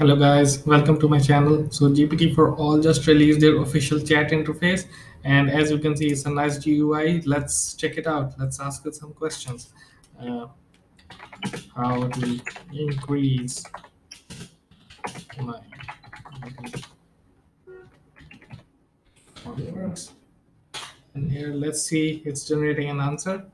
Hello guys, welcome to my channel. So GPT4All just released their official chat interface, and as you can see, it's a nice GUI. Let's check it out. Let's ask it some questions. Uh, how to increase my followers? And here, let's see, it's generating an answer.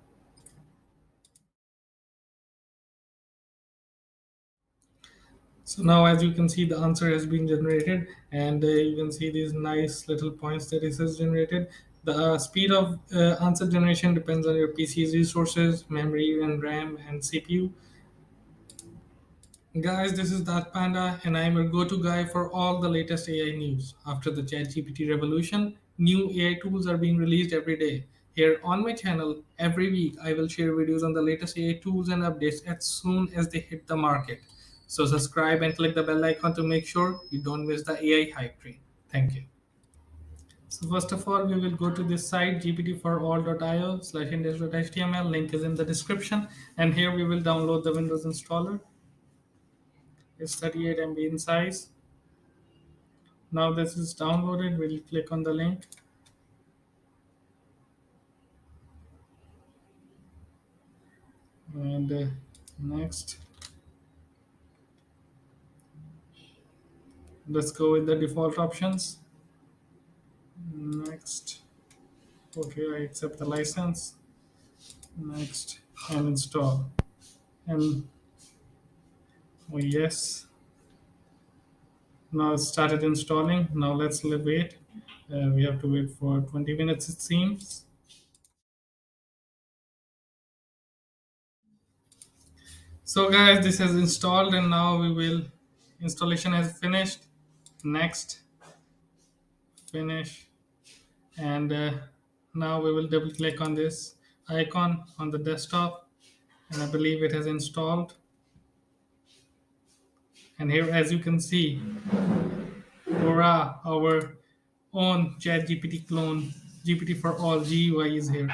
So now, as you can see, the answer has been generated, and you can see these nice little points that it has generated. The speed of answer generation depends on your PC's resources, memory, and RAM, and CPU. Guys, this is That Panda, and I'm your go-to guy for all the latest AI news. After the ChatGPT revolution, new AI tools are being released every day. Here on my channel, every week I will share videos on the latest AI tools and updates as soon as they hit the market. So subscribe and click the bell icon to make sure you don't miss the AI hype train. Thank you. So first of all, we will go to this site gpt4all.io/index.html. Link is in the description, and here we will download the Windows installer. It's 38 MB in size. Now this is downloaded. We'll click on the link, and next, let's go with the default options. Next, okay, I accept the license. Next, and install. And oh yes, now it started installing. Now let's wait. We have to wait for 20 minutes, it seems. So guys, this has installed, and now we will. Installation has finished. Next, finish, and now we will double click on this icon on the desktop, and I believe it has installed. And here, as you can see, hurrah, our own ChatGPT clone GPT4All GUI is here.